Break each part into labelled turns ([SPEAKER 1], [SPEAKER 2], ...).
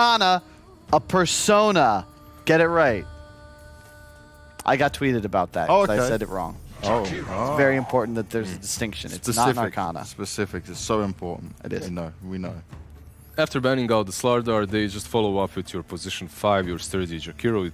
[SPEAKER 1] Arcana, a persona. Get it right. I got tweeted about that because I said it wrong. It's very important that there's a distinction. It's not an Arcana.
[SPEAKER 2] Specific. It's so important.
[SPEAKER 1] It is.
[SPEAKER 2] We know.
[SPEAKER 3] After banning out the Slardar, they just follow up with your position 5, your sturdy Jakiro.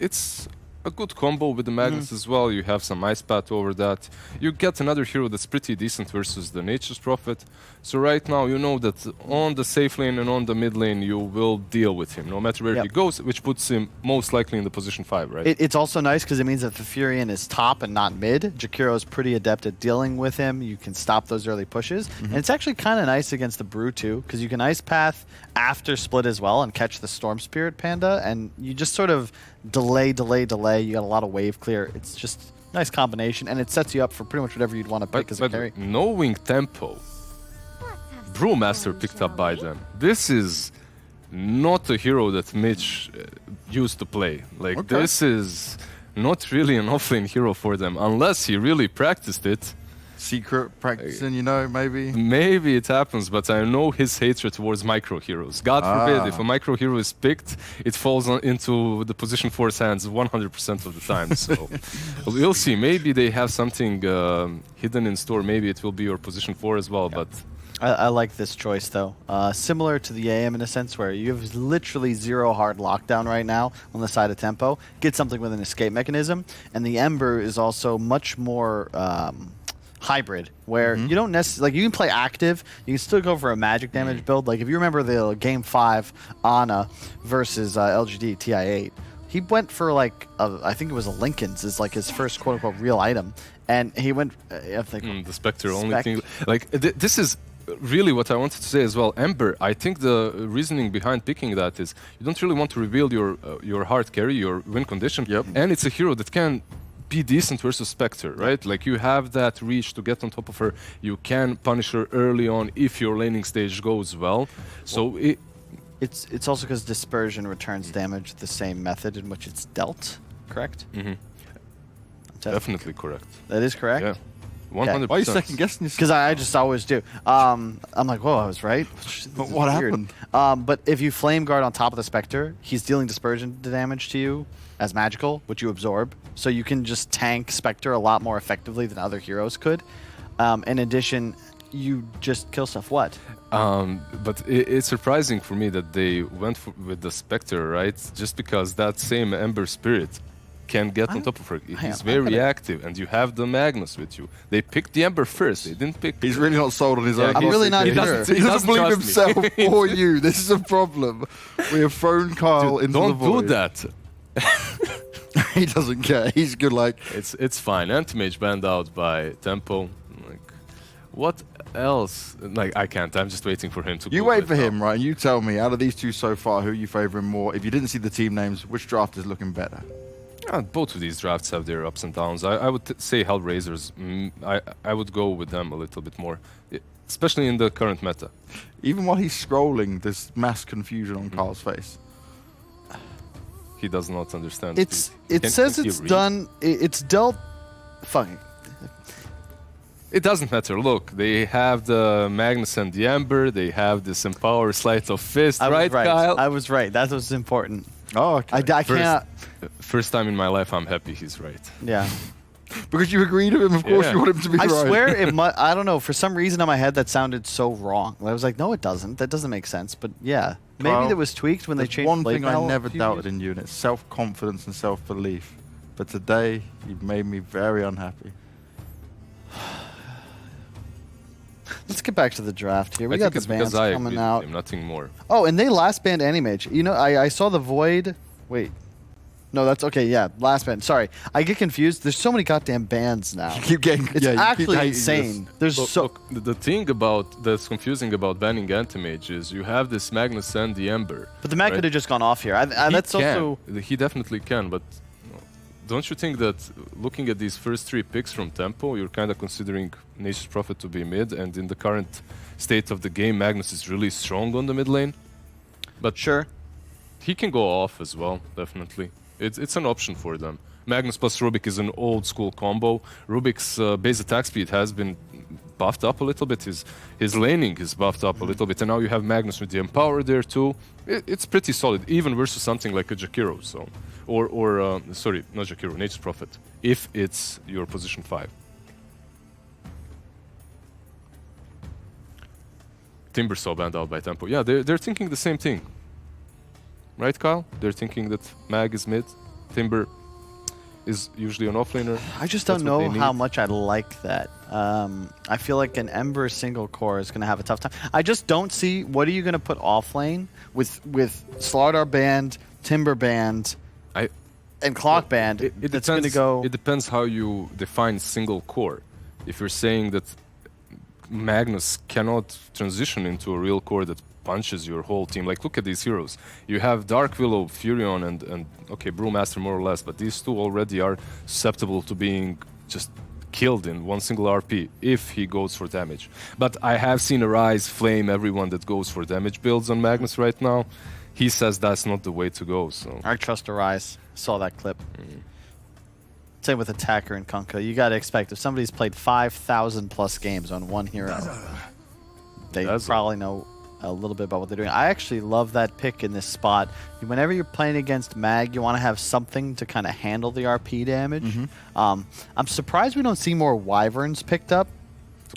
[SPEAKER 3] It's a good combo with the Magnus as well. You have some Ice Path over that. You get another hero that's pretty decent versus the Nature's Prophet. So right now you know that on the safe lane and on the mid lane you will deal with him, no matter where he goes, which puts him most likely in the position 5, right?
[SPEAKER 1] It's also nice because it means that the Furion is top and not mid. Jakiro is pretty adept at dealing with him. You can stop those early pushes. And it's actually kind of nice against the Brew too, because you can Ice Path after split as well and catch the Storm Spirit Panda, and you just sort of delay. You got a lot of wave clear. It's just a nice combination, and it sets you up for pretty much whatever you'd want to pick as a carry.
[SPEAKER 3] Knowing tempo, Brewmaster picked up by them. This is not a hero that Mitch used to play. Like, this is not really an offlane hero for them, unless he really practiced it.
[SPEAKER 2] Secret practicing, you know, maybe?
[SPEAKER 3] Maybe it happens, but I know his hatred towards micro heroes. God forbid, if a micro hero is picked, it falls into the position 4's hands 100% of the time. So we'll see. Maybe they have something hidden in store. Maybe it will be your position 4 as well, but...
[SPEAKER 1] I like this choice, though. Similar to the AM in a sense where you have literally 0 hard lockdown right now on the side of tempo. Get something with an escape mechanism. And the Ember is also much more... hybrid, where you don't necessarily, like, you can play active, you can still go for a magic damage build. Like, if you remember the Game 5 Ana versus LGD TI8, he went for, like, I think it was a Lincoln's, is like his first quote-unquote real item, and he went, I think...
[SPEAKER 3] the Spectre only thing. Like, this is really what I wanted to say as well. Ember, I think the reasoning behind picking that is you don't really want to reveal your hard carry, your win condition, and it's a hero that can be decent versus Spectre, right? Like, you have that reach to get on top of her. You can punish her early on if your laning stage goes well. So
[SPEAKER 1] it's also because Dispersion returns damage the same method in which it's dealt, correct?
[SPEAKER 3] Definitely correct.
[SPEAKER 1] That is correct?
[SPEAKER 3] Yeah. 100%.
[SPEAKER 2] Why are you second guessing yourself?
[SPEAKER 1] Because I just always do. I'm like, whoa, I was right.
[SPEAKER 2] But what happened?
[SPEAKER 1] But if you Flame Guard on top of the Spectre, he's dealing Dispersion damage to you as magical, which you absorb. So you can just tank Spectre a lot more effectively than other heroes could. In addition, you just kill stuff. What?
[SPEAKER 3] But it's surprising for me that they went with the Spectre, right? Just because that same Ember Spirit can get on top of her. He's very active, and you have the Magnus with you. They picked the Ember first. They didn't pick...
[SPEAKER 2] He's really not sold on his own.
[SPEAKER 1] I'm really not sure.
[SPEAKER 2] He doesn't believe himself or you. This is a problem. We have thrown Kyle into the void.
[SPEAKER 3] Don't do that.
[SPEAKER 2] He doesn't care. He's good, like...
[SPEAKER 3] It's fine. Anti-Mage banned out by Tempo. Like, what else? Like, I can't. I'm just waiting for him to...
[SPEAKER 2] You wait for him, right? And you tell me, out of these two so far, who you favoring more? If you didn't see the team names, which draft is looking better?
[SPEAKER 3] Both of these drafts have their ups and downs. I would say HellRaisers. I would go with them a little bit more, especially in the current meta.
[SPEAKER 2] Even while he's scrolling, there's mass confusion on Carl's face.
[SPEAKER 3] He does not understand.
[SPEAKER 1] It says it's done. It's dealt. Fucking.
[SPEAKER 3] It doesn't matter. Look, they have the Magnus and the Ember. They have this Empower Sleight of Fist, right, Kyle?
[SPEAKER 1] I was right. That was important.
[SPEAKER 2] Oh, okay.
[SPEAKER 1] I can't.
[SPEAKER 3] First time in my life, I'm happy he's right.
[SPEAKER 1] Yeah.
[SPEAKER 2] Because you agreed with him, of course you want him to be right.
[SPEAKER 1] I swear, I don't know, for some reason in my head that sounded so wrong. I was like, no, it doesn't. That doesn't make sense. But yeah, maybe that was tweaked when they changed
[SPEAKER 2] one thing I never doubted in you, and it's self-confidence and self-belief. But today, you've made me very unhappy.
[SPEAKER 1] Let's get back to the draft here. We got the bans coming out.
[SPEAKER 3] Him, nothing more.
[SPEAKER 1] Oh, and they last banned Animage. You know, I saw the Void. Wait. No, that's okay. Yeah, last ban. Sorry, I get confused. There's so many goddamn bans now.
[SPEAKER 2] You keep getting.
[SPEAKER 1] It's actually insane. There's
[SPEAKER 3] look, the thing that's confusing about banning Anti-Mage is you have this Magnus and the Ember.
[SPEAKER 1] But the Mag could have just gone off here.
[SPEAKER 3] He definitely can, but don't you think that looking at these first 3 picks from Tempo, you're kind of considering Nature's Prophet to be mid, and in the current state of the game, Magnus is really strong on the mid lane. But
[SPEAKER 1] sure,
[SPEAKER 3] he can go off as well, definitely. It's an option for them. Magnus plus Rubik is an old school combo. Rubik's base attack speed has been buffed up a little bit. His laning is buffed up a little bit, and now you have Magnus with the Empower there too. It's pretty solid, even versus something like a Jakiro. So, or sorry, not Jakiro, Nature's Prophet, if it's your position 5. Timber saw banned out by Tempo. Yeah, they're thinking the same thing. Right, Kyle? They're thinking that Mag is mid, Timber is usually an offlaner.
[SPEAKER 1] I just don't know how much I like that. I feel like an Ember single core is going to have a tough time. I just don't see, what are you going to put offlane with Slardar banned, Timber banned, and Clock banned? It's going to go...
[SPEAKER 3] It depends how you define single core. If you're saying that Magnus cannot transition into a real core that punches your whole team. Like, look at these heroes. You have Dark Willow, Furion, and okay, Brewmaster more or less, but these two already are susceptible to being just killed in one single RP if he goes for damage. But I have seen Arise flame everyone that goes for damage builds on Magnus right now. He says that's not the way to go. So
[SPEAKER 1] I trust Arise. Saw that clip. Same with Attacker and Kunkka. You got to expect if somebody's played 5,000 plus games on one hero, they probably know a little bit about what they're doing. I actually love that pick in this spot. Whenever you're playing against Mag, you want to have something to kind of handle the RP damage. I'm surprised we don't see more Wyverns picked up.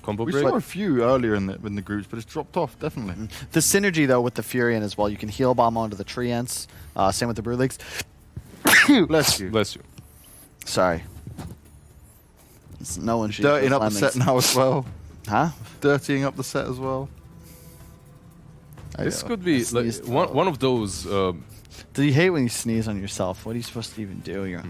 [SPEAKER 2] We saw a few earlier in the groups, but it's dropped off, definitely.
[SPEAKER 1] The synergy, though, with the Furion as well. You can heal bomb onto the Treants. Same with the Brew Leagues.
[SPEAKER 2] Bless you.
[SPEAKER 3] Bless you.
[SPEAKER 1] Sorry. No one should.
[SPEAKER 2] Dirtying up the set now as well.
[SPEAKER 1] Huh?
[SPEAKER 2] Dirtying up the set as well.
[SPEAKER 3] This could be like one of those.
[SPEAKER 1] Do you hate when you sneeze on yourself? What are you supposed to even do? You're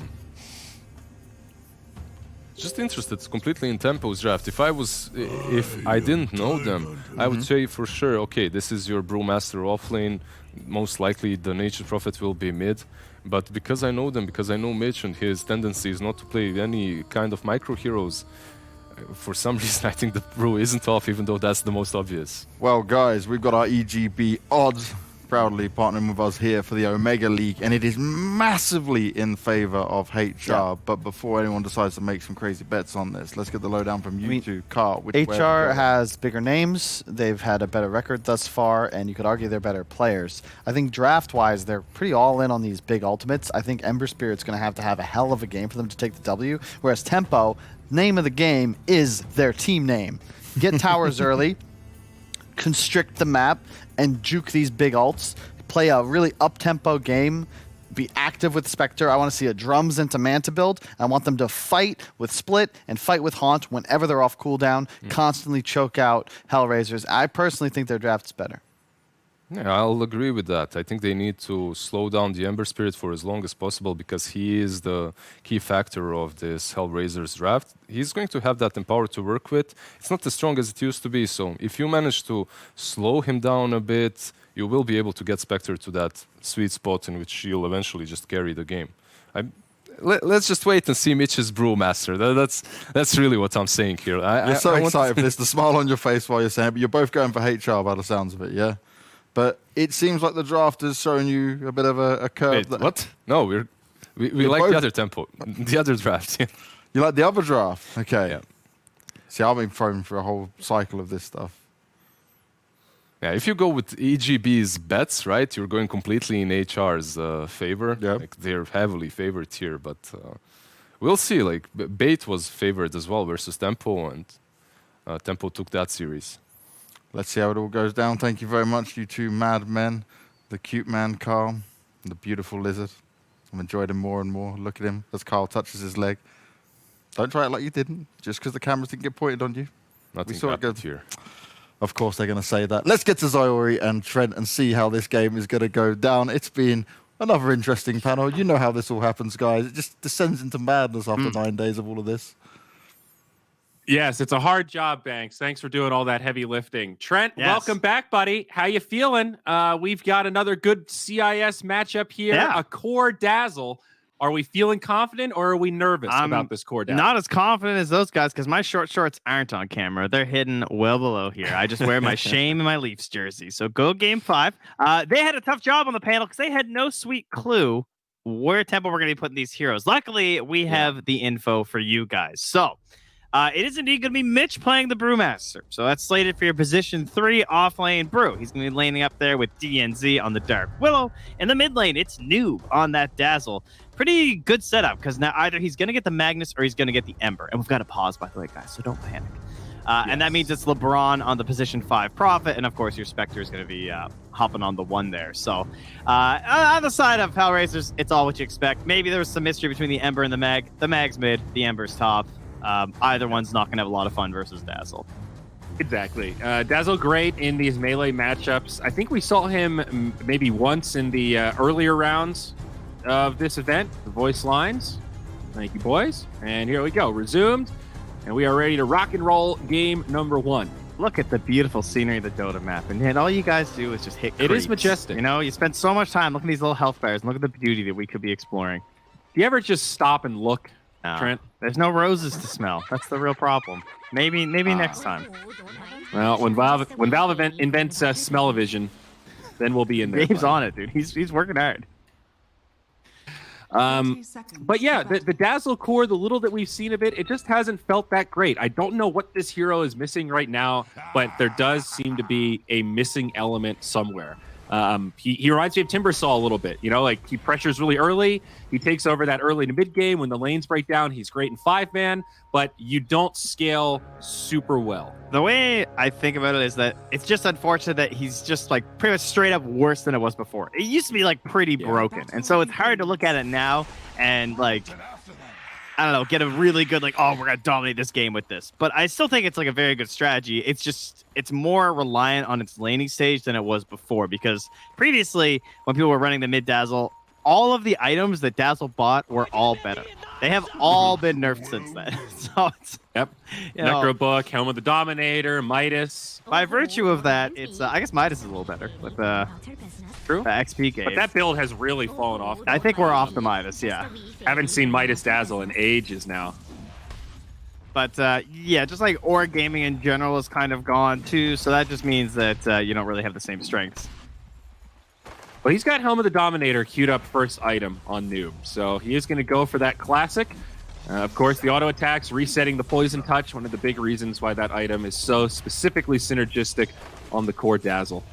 [SPEAKER 3] just interested completely in Tempo's draft. If I didn't know them, I would say for sure, okay, this is your Brewmaster offlane. Most likely the Nature's Prophet will be mid. But because I know them, because I know Mitch and his tendency is not to play any kind of micro heroes, for some reason I think the Brew isn't off, even though that's the most obvious.
[SPEAKER 2] Well, guys, we've got our EGB odds proudly partnering with us here for the Omega League, and it is massively in favor of HR. Yeah. But before anyone decides to make some crazy bets on this, let's get the lowdown from you two. Carl,
[SPEAKER 1] HR has bigger names, they've had a better record thus far, and you could argue they're better players. I think draft-wise, they're pretty all in on these big ultimates. I think Ember Spirit's going to have a hell of a game for them to take the W, whereas Tempo, name of the game is their team name. Get towers early, constrict the map, and juke these big ults. Play a really up-tempo game. Be active with Spectre. I want to see a drums into Manta build. I want them to fight with Split and fight with Haunt whenever they're off cooldown. Constantly choke out HellRaisers. I personally think their draft's better.
[SPEAKER 3] Yeah, I'll agree with that. I think they need to slow down the Ember Spirit for as long as possible because he is the key factor of this HellRaisers draft. He's going to have that Empower to work with. It's not as strong as it used to be, so if you manage to slow him down a bit, you will be able to get Spectre to that sweet spot in which you'll eventually just carry the game. Let's just wait and see Mitch's Brewmaster. That's really what I'm saying here.
[SPEAKER 2] You're so excited for this, the smile on your face while you're saying it, but you're both going for HR by the sounds of it, yeah? But it seems like the draft has shown you a bit of a curve.
[SPEAKER 3] Wait, what? No, we like the other tempo, the other draft.
[SPEAKER 2] You like the other draft? Okay.
[SPEAKER 3] Yeah.
[SPEAKER 2] See, I've been thrown through a whole cycle of this stuff.
[SPEAKER 3] Yeah, if you go with EGB's bets, right, you're going completely in HR's favor.
[SPEAKER 2] Yeah.
[SPEAKER 3] Like, they're heavily favored here, but we'll see. Like, Bait was favored as well versus Tempo, and Tempo took that series.
[SPEAKER 2] Let's see how it all goes down. Thank you very much, you two mad men. The cute man, Carl, and the beautiful lizard. I've enjoyed him more and more. Look at him as Carl touches his leg. Don't try it like you didn't, just because the cameras didn't get pointed on you.
[SPEAKER 3] Nothing
[SPEAKER 2] we saw it go
[SPEAKER 3] here.
[SPEAKER 2] Of course they're going to say that. Let's get to Zyori and Trent and see how this game is going to go down. It's been another interesting panel. You know how this all happens, guys. It just descends into madness after 9 days of all of this.
[SPEAKER 4] Yes, it's a hard job, Banks. Thanks for doing all that heavy lifting. Trent, welcome back, buddy. How you feeling? We've got another good CIS matchup here, a core dazzle. Are we feeling confident or are we nervous about this core dazzle?
[SPEAKER 5] Not as confident as those guys because my short shorts aren't on camera. They're hidden well below here. I just wear my shame and my Leafs jersey. So go game 5. They had a tough job on the panel because they had no sweet clue where Tempo were going to be putting these heroes. Luckily, we have the info for you guys. So It is indeed going to be Mitch playing the Brewmaster. So that's slated for your position 3 off lane Brew. He's going to be laning up there with DNZ on the Dark Willow. In the mid lane, it's Noob on that Dazzle. Pretty good setup because now either he's going to get the Magnus or he's going to get the Ember. And we've got to pause, by the way, guys, so don't panic. And that means it's LeBron on the position 5 Prophet. And of course, your Spectre is going to be hopping on the 1 there. So on the side of HellRaisers, it's all what you expect. Maybe there was some mystery between the Ember and the Mag. The Mag's mid, the Ember's top. Either one's not going to have a lot of fun versus Dazzle.
[SPEAKER 4] Exactly. Dazzle great in these melee matchups. I think we saw him maybe once in the earlier rounds of this event. The voice lines. Thank you, boys. And here we go. Resumed. And we are ready to rock and roll game number 1.
[SPEAKER 5] Look at the beautiful scenery of the Dota map. And all you guys do is just hit creeps.
[SPEAKER 4] It is majestic.
[SPEAKER 5] You know, you spend so much time looking at these little health bars and look at the beauty that we could be exploring.
[SPEAKER 4] Do you ever just stop and look, Trent?
[SPEAKER 5] There's no roses to smell. That's the real problem. Maybe next time.
[SPEAKER 4] Well, when Valve invents smell-o-vision, then we'll be in there.
[SPEAKER 5] Dave's on it, dude. He's working hard.
[SPEAKER 4] But yeah, the Dazzle core, the little that we've seen of it, it just hasn't felt that great. I don't know what this hero is missing right now, but there does seem to be a missing element somewhere. He reminds me of Timbersaw a little bit, you know, like he pressures really early. He takes over that early to mid game when the lanes break down. He's great in 5-man, but you don't scale super well.
[SPEAKER 5] The way I think about it is that it's just unfortunate that he's just like pretty much straight up worse than it was before. It used to be like pretty broken. And so it's hard to look at it now and like, I don't know, get a really good like, oh, we're going to dominate this game with this. But I still think it's like a very good strategy. It's just, it's more reliant on its laning stage than it was before, because previously when people were running the mid Dazzle, all of the items that Dazzle bought were all better. They have all been nerfed since then. So it's,
[SPEAKER 4] Necro Book, Helm of the Dominator, Midas.
[SPEAKER 5] By virtue of that, it's I guess Midas is a little better with the XP game.
[SPEAKER 4] But that build has really fallen off.
[SPEAKER 5] I think we're off the Midas, yeah.
[SPEAKER 4] Haven't seen Midas Dazzle in ages now.
[SPEAKER 5] But yeah, just like Org Gaming in general is kind of gone too, so that just means that you don't really have the same strengths.
[SPEAKER 4] Well, he's got Helm of the Dominator queued up first item on Noob, so he is going to go for that classic. Of course, the auto attacks, resetting the Poison Touch, one of the big reasons why that item is so specifically synergistic on the core Dazzle.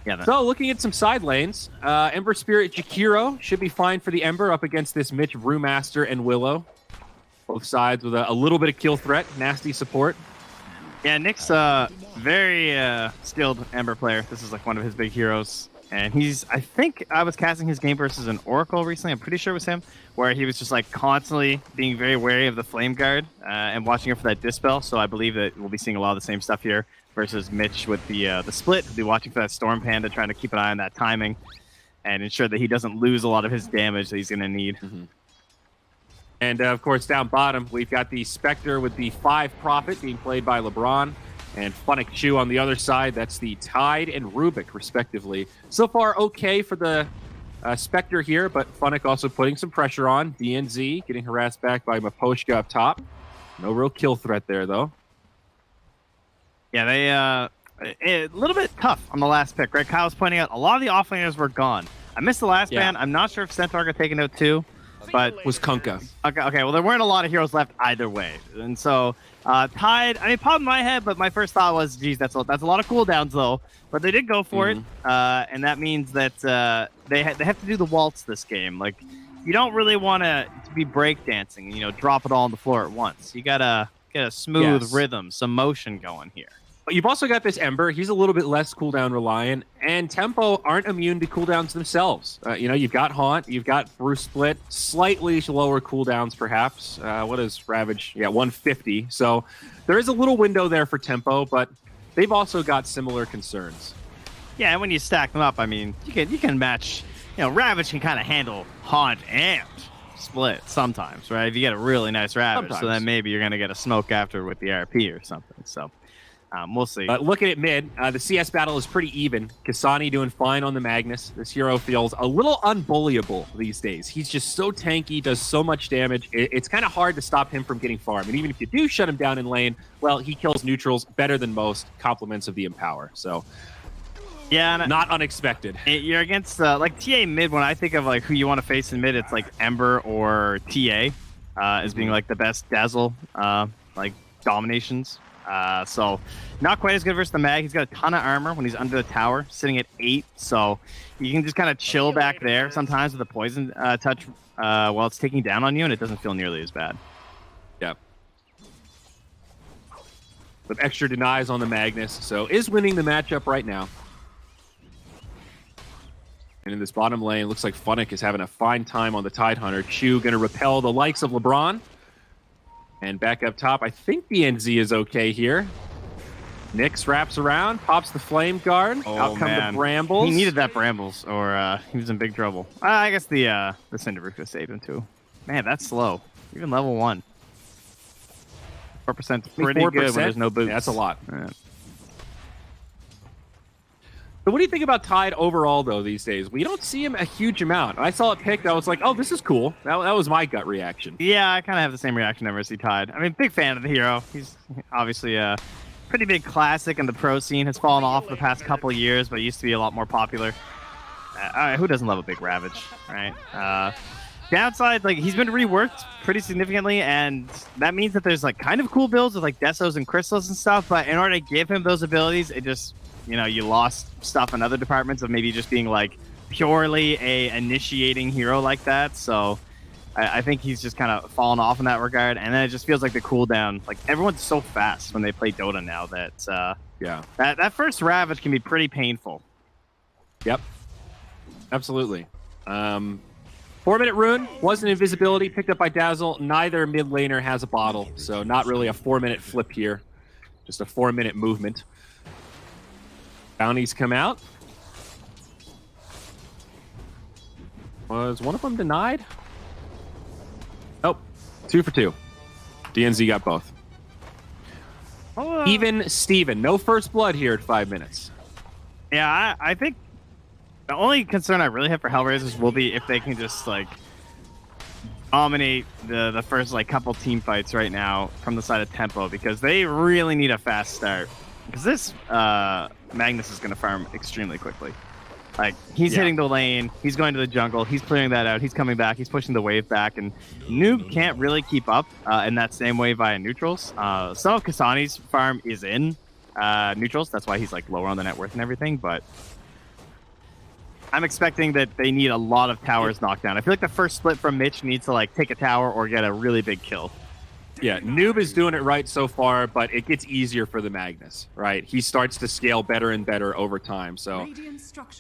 [SPEAKER 5] Yeah,
[SPEAKER 4] so, looking at some side lanes, Ember Spirit Jakiro should be fine for the Ember up against this Mitch Brewmaster and Willow. Both sides with a little bit of kill threat, nasty support.
[SPEAKER 5] Yeah, Nick's very skilled Ember player. This is like one of his big heroes. And I think I was casting his game versus an Oracle recently. I'm pretty sure it was him, where he was just like constantly being very wary of the Flame Guard and watching out for that Dispel. So I believe that we'll be seeing a lot of the same stuff here versus Mitch with the split. He'll be watching for that Storm Panda, trying to keep an eye on that timing and ensure that he doesn't lose a lot of his damage that he's going to need.
[SPEAKER 4] Mm-hmm. And, of course, down bottom, we've got the Spectre with the 5 Prophet being played by LeBron. And Funnick Chu on the other side. That's the Tide and Rubik, respectively. So far, okay for the Spectre here, but Funnick also putting some pressure on. DNZ getting harassed back by Maposhka up top. No real kill threat there, though.
[SPEAKER 5] Yeah, they a little bit tough on the last pick, right? Kyle's pointing out a lot of the offlaners were gone. I missed the last ban. I'm not sure if Centaur got taken out too. But
[SPEAKER 4] was Kunkka.
[SPEAKER 5] Okay, well, there weren't a lot of heroes left either way. And so, Tide, I mean, pop in my head, but my first thought was, geez, that's a lot of cooldowns, though. But they did go for it, and that means that they have to do the waltz this game. Like, you don't really want to be breakdancing, you know, drop it all on the floor at once. You got to get a smooth rhythm, some motion going here.
[SPEAKER 4] But you've also got this Ember. He's a little bit less cooldown reliant, and Tempo aren't immune to cooldowns themselves. You know, you've got Haunt, you've got Bruce Split, slightly lower cooldowns perhaps. What is Ravage? Yeah, 150. So there is a little window there for Tempo, but they've also got similar concerns.
[SPEAKER 5] Yeah, and when you stack them up, I mean, you can match. You know, Ravage can kind of handle Haunt and Split sometimes, right? If you get a really nice Ravage, so then maybe you're gonna get a smoke after with the RP or something. So. We'll see.
[SPEAKER 4] Looking at mid, the CS battle is pretty even. Kasani doing fine on the Magnus. This hero feels a little unbullyable these days. He's just so tanky, does so much damage. It's kind of hard to stop him from getting farm. And even if you do shut him down in lane, well, he kills neutrals better than most. Compliments of the Empower. So,
[SPEAKER 5] yeah,
[SPEAKER 4] not unexpected.
[SPEAKER 5] You're against like TA mid. When I think of like who you want to face in mid, it's like Ember or TA. as being like the best Dazzle like dominations. So not quite as good versus the Mag. He's got a ton of armor when he's under the tower, sitting at 8. So you can just kind of chill back there sometimes with the poison touch while it's taking down on you, and it doesn't feel nearly as bad.
[SPEAKER 4] Yeah. With extra denies on the Magnus, so is winning the matchup right now. And in this bottom lane, looks like Funnick is having a fine time on the Tidehunter. Chu going to repel the likes of LeBron. And back up top, I think the NZ is okay here. Nyx wraps around, pops the Flame Guard. Out come the Brambles.
[SPEAKER 5] He needed that Brambles, or he was in big trouble. I guess the Cinder Roof saved him too. Man, that's slow. Even level 1. 4% is pretty good when there's no boots.
[SPEAKER 4] Yeah, that's a lot.
[SPEAKER 5] Yeah.
[SPEAKER 4] So what do you think about Tide overall, though, these days? We don't see him a huge amount. I saw it picked. I was like, oh, this is cool. That was my gut reaction.
[SPEAKER 5] Yeah, I kind of have the same reaction whenever I see Tide. I mean, big fan of the hero. He's obviously a pretty big classic in the pro scene. Has fallen off the past couple of years, but used to be a lot more popular. Who doesn't love a big Ravage, right? Downside, like, he's been reworked pretty significantly, and that means that there's like kind of cool builds with like Desos and Crystals and stuff, but in order to give him those abilities, it just, you know, you lost stuff in other departments of maybe just being like purely a initiating hero like that. So I think he's just kind of fallen off in that regard, and then it just feels like the cooldown, like everyone's so fast when they play Dota now that
[SPEAKER 4] yeah,
[SPEAKER 5] that first Ravage can be pretty painful.
[SPEAKER 4] Yep, absolutely. 4-minute rune was an invisibility picked up by Dazzle. Neither mid laner has a bottle, so not really a 4-minute flip here. Just a 4-minute movement. Bounties come out. Was one of them denied? Nope. 2 for 2. DNZ got both. Even Steven. No first blood here at 5 minutes.
[SPEAKER 5] Yeah, I think the only concern I really have for HellRaisers will be if they can just like dominate the first like couple team fights right now from the side of tempo, because they really need a fast start. Because this Magnus is going to farm extremely quickly. Like, he's hitting the lane, he's going to the jungle, he's clearing that out, he's coming back, he's pushing the wave back, and Noob can't really keep up in that same way via neutrals. Some of Kasani's farm is in neutrals, that's why he's like lower on the net worth and everything, but I'm expecting that they need a lot of towers knocked down. I feel like the first split from Mitch needs to like take a tower or get a really big kill.
[SPEAKER 4] Yeah, Noob is doing it right so far, but it gets easier for the Magnus, right? He starts to scale better and better over time. So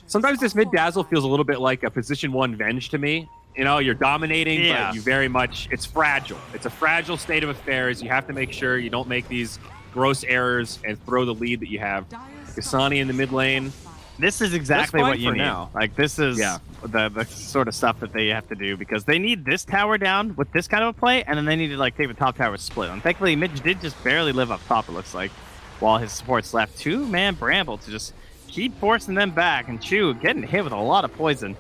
[SPEAKER 4] sometimes this mid Dazzle feels a little bit like a position 1 Venge to me. You know, you're dominating, but you very much, it's fragile. It's a fragile state of affairs. You have to make sure you don't make these gross errors and throw the lead that you have. Kasani in the mid lane.
[SPEAKER 5] This is exactly what you need.
[SPEAKER 4] Now.
[SPEAKER 5] Like, this is the sort of stuff that they have to do, because they need this tower down with this kind of a play, and then they need to like take the top tower split. And thankfully, Mitch did just barely live up top, it looks like, while his supports left 2-man Bramble to just keep forcing them back, and Chu getting hit with a lot of poison.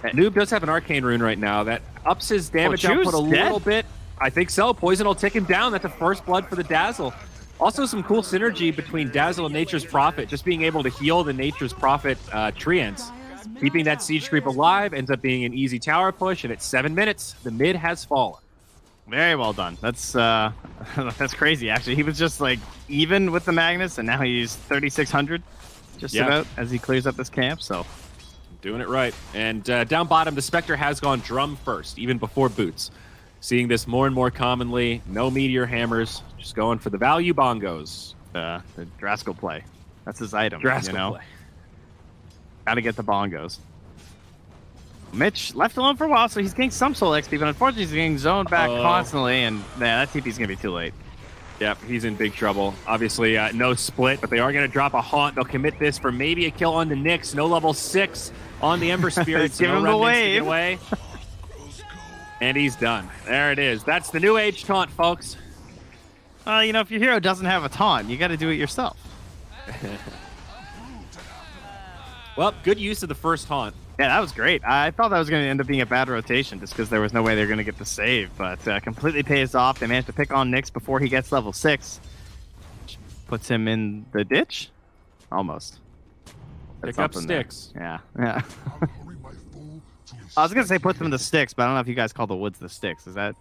[SPEAKER 4] Noob does have an arcane rune right now that ups his damage output a little bit. I think so. Poison will take him down. That's a first blood for the Dazzle. Also, some cool synergy between Dazzle and Nature's Prophet, just being able to heal the Nature's Prophet treants. Keeping that siege creep alive ends up being an easy tower push, and at 7 minutes, the mid has fallen.
[SPEAKER 5] Very well done. That's that's crazy, actually. He was just like even with the Magnus, and now he's 3,600 just about as he clears up this camp, so.
[SPEAKER 4] Doing it right. And down bottom, the Spectre has gone drum first, even before boots. Seeing this more and more commonly. No meteor hammers, just going for the value bongos.
[SPEAKER 5] The Drasko play. That's his item,
[SPEAKER 4] Drasko
[SPEAKER 5] you know?
[SPEAKER 4] play.
[SPEAKER 5] Gotta get the bongos. Mitch left alone for a while, so he's getting some soul XP, but unfortunately he's getting zoned back constantly, and that TP's gonna be too late.
[SPEAKER 4] Yep, he's in big trouble. Obviously, no split, but they are going to drop a haunt. They'll commit this for maybe a kill on the Nyx. No level 6 on the Ember Spirits.
[SPEAKER 5] Give him the wave.
[SPEAKER 4] Away. And he's done. There it is. That's the new age taunt, folks.
[SPEAKER 5] You know, if your hero doesn't have a taunt, you got to do it yourself.
[SPEAKER 4] Well, good use of the first taunt.
[SPEAKER 5] Yeah, that was great. I thought that was going to end up being a bad rotation just because there was no way they were going to get the save, but completely pays off. They managed to pick on Nyx before he gets level 6. Puts him in the ditch? Almost.
[SPEAKER 4] Pick up sticks.
[SPEAKER 5] There. Yeah. I was going to say puts him in the sticks, but I don't know if you guys call the woods the sticks. Is that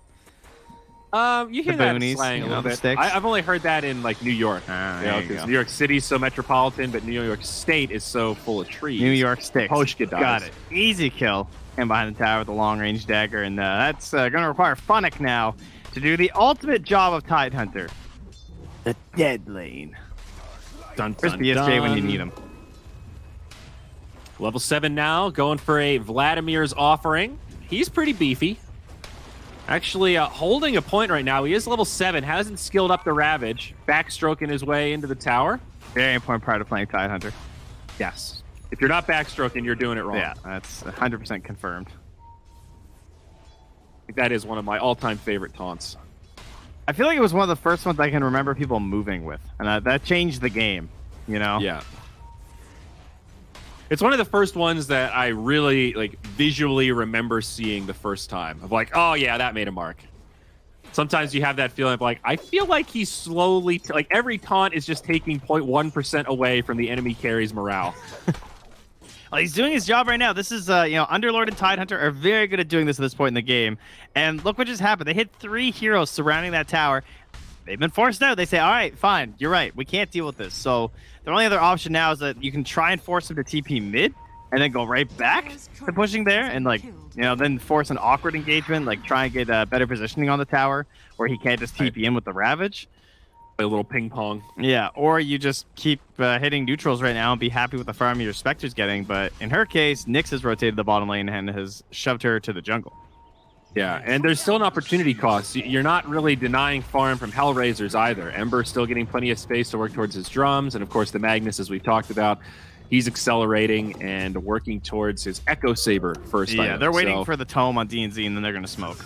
[SPEAKER 4] You hear
[SPEAKER 5] The
[SPEAKER 4] that
[SPEAKER 5] boonies,
[SPEAKER 4] slang a
[SPEAKER 5] you know,
[SPEAKER 4] little
[SPEAKER 5] the
[SPEAKER 4] bit.
[SPEAKER 5] sticks?
[SPEAKER 4] I've only heard that in like New York.
[SPEAKER 5] There you
[SPEAKER 4] Because
[SPEAKER 5] go.
[SPEAKER 4] New York City's so metropolitan, but New York State is so full of trees.
[SPEAKER 5] New York sticks.
[SPEAKER 4] Poshka dies.
[SPEAKER 5] Got it. Easy kill. And behind the tower with a long-range dagger, and that's going to require Funnick now to do the ultimate job of Tidehunter. The dead lane.
[SPEAKER 4] Dun,
[SPEAKER 5] Where's
[SPEAKER 4] dun,
[SPEAKER 5] BSJ when you
[SPEAKER 4] dun.
[SPEAKER 5] need him?
[SPEAKER 4] Level 7 now, going for a Vladimir's offering. He's pretty beefy. Actually, holding a point right now. He is level 7, hasn't skilled up the Ravage. Backstroking his way into the tower.
[SPEAKER 5] Very important part of playing Tidehunter.
[SPEAKER 4] Yes. If you're not backstroking, you're doing it wrong.
[SPEAKER 5] Yeah, that's 100% confirmed.
[SPEAKER 4] I think that is one of my all-time favorite taunts.
[SPEAKER 5] I feel like it was one of the first ones I can remember people moving with, and that changed the game, you know?
[SPEAKER 4] Yeah. It's one of the first ones that I really like visually remember seeing the first time of like, oh yeah, that made a mark. Sometimes you have that feeling of like, I feel like he's slowly, like every taunt is just taking 0.1% away from the enemy carry's morale.
[SPEAKER 5] Well, he's doing his job right now. This is, Underlord and Tidehunter are very good at doing this at this point in the game. And look what just happened. They hit 3 heroes surrounding that tower. They've been forced out. They say, all right, fine, you're right. We can't deal with this. So their only other option now is that you can try and force them to TP mid and then go right back to pushing there and, then force an awkward engagement, like try and get better positioning on the tower where he can't just TP in with the Ravage.
[SPEAKER 4] A little ping pong.
[SPEAKER 5] Yeah, or you just keep hitting neutrals right now and be happy with the farm your Spectre's getting. But in her case, Nyx has rotated the bottom lane and has shoved her to the jungle.
[SPEAKER 4] Yeah, and there's still an opportunity cost. You're not really denying farm from HellRaisers either. Ember's still getting plenty of space to work towards his drums, and of course the Magnus, as we've talked about, he's accelerating and working towards his Echo Saber first.
[SPEAKER 5] Yeah,
[SPEAKER 4] item.
[SPEAKER 5] they're waiting for the tome on DNZ, and then they're going to smoke.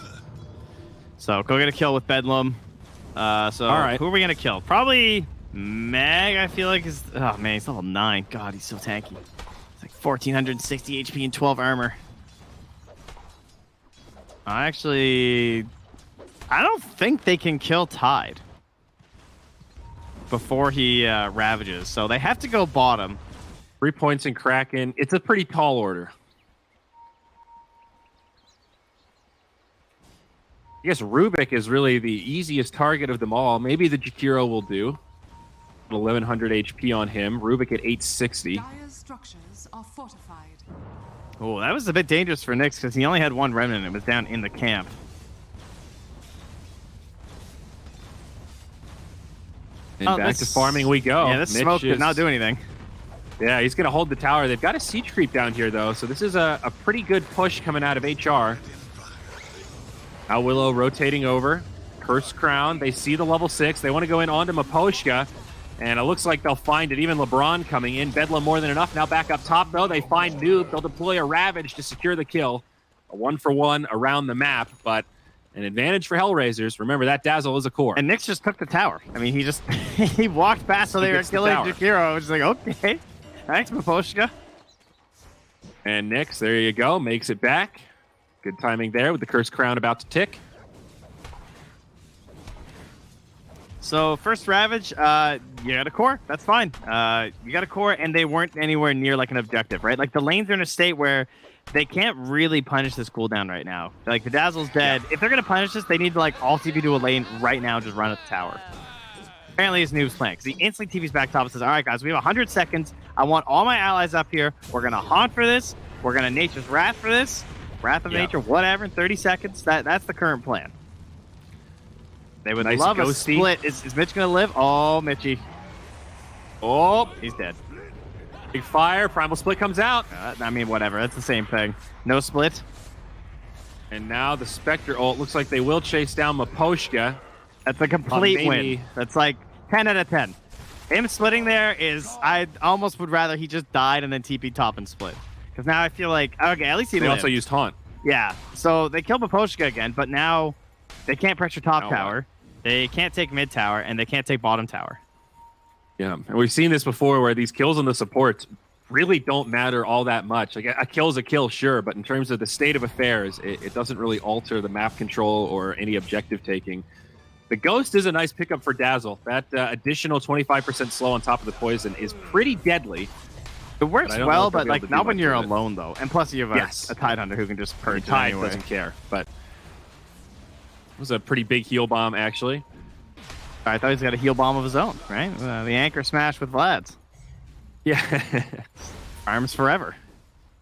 [SPEAKER 5] So go get a kill with Bedlam. All right. Who are we going to kill? Probably Mag, I feel like. Oh, man, he's level 9. God, he's so tanky. It's like 1,460 HP and 12 armor. I don't think they can kill Tide before he ravages. So they have to go bottom.
[SPEAKER 4] 3 points in Kraken. It's a pretty tall order. I guess Rubik is really the easiest target of them all. Maybe the Jakiro will do. 1,100 HP on him. Rubik at 860.
[SPEAKER 6] Dire's structures are fortified.
[SPEAKER 5] Oh, that was a bit dangerous for Nyx because he only had 1 remnant and it was down in the camp.
[SPEAKER 4] And back to farming we go.
[SPEAKER 5] Yeah, this
[SPEAKER 4] Mitch
[SPEAKER 5] smoke did not do anything.
[SPEAKER 4] Yeah, he's going to hold the tower. They've got a siege creep down here, though, so this is a pretty good push coming out of HR. Now Willow rotating over. Curse Crown. They see the level 6. They want to go in onto Maposhka. And it looks like they'll find it. Even LeBron coming in. Bedlam more than enough. Now back up top, though. They find Noob. They'll deploy a Ravage to secure the kill. A 1-for-1 around the map, but an advantage for HellRaisers. Remember, that Dazzle is a core.
[SPEAKER 5] And Nyx just took the tower. I mean, he just he walked past so they were killing Jakiro. I was like, okay. Thanks, Maposhka.
[SPEAKER 4] And Nyx, there you go. Makes it back. Good timing there with the Curse Crown about to tick.
[SPEAKER 5] So first Ravage, you got a core. That's fine. You got a core, and they weren't anywhere near like an objective, right? Like the lanes are in a state where they can't really punish this cooldown right now. Like the Dazzle's dead. Yeah. If they're gonna punish this, they need to like all TP to a lane right now, and just run at the tower. Apparently, his Noob's plan because he instantly TP's back top and says, "All right, guys, we have 100 seconds. I want all my allies up here. We're gonna haunt for this. We're gonna Nature's Wrath for this. Wrath of Nature, whatever. In 30 seconds. That's the current plan." They would love a split. Is Mitch going to live? Oh, Mitchie. Oh, he's dead.
[SPEAKER 4] Big fire. Primal Split comes out.
[SPEAKER 5] I mean, whatever. That's the same thing. No split.
[SPEAKER 4] And now the Spectre ult. Looks like they will chase down Maposhka.
[SPEAKER 5] That's a complete win. That's like 10 out of 10. Him splitting there is... I almost would rather he just died and then TP top and split. Because now I feel like... Okay, at least he lived.
[SPEAKER 4] also used Haunt.
[SPEAKER 5] Yeah. So they killed Maposhka again, but now... They can't pressure top tower, they can't take mid tower, and they can't take bottom tower.
[SPEAKER 4] Yeah, and we've seen this before where these kills on the supports really don't matter all that much. Like a kill's a kill, sure, but in terms of the state of affairs, it doesn't really alter the map control or any objective taking. The Ghost is a nice pickup for Dazzle. That additional 25% slow on top of the poison is pretty deadly.
[SPEAKER 5] It works well, but like not when you're
[SPEAKER 4] it.
[SPEAKER 5] alone though. And plus you have a Tidehunter who can just purge
[SPEAKER 4] Tide
[SPEAKER 5] anyway.
[SPEAKER 4] doesn't care, but was a pretty big heal bomb, actually.
[SPEAKER 5] I thought he's got a heal bomb of his own, right? The anchor smash with Vlad's.
[SPEAKER 4] Yeah.
[SPEAKER 5] Arms forever.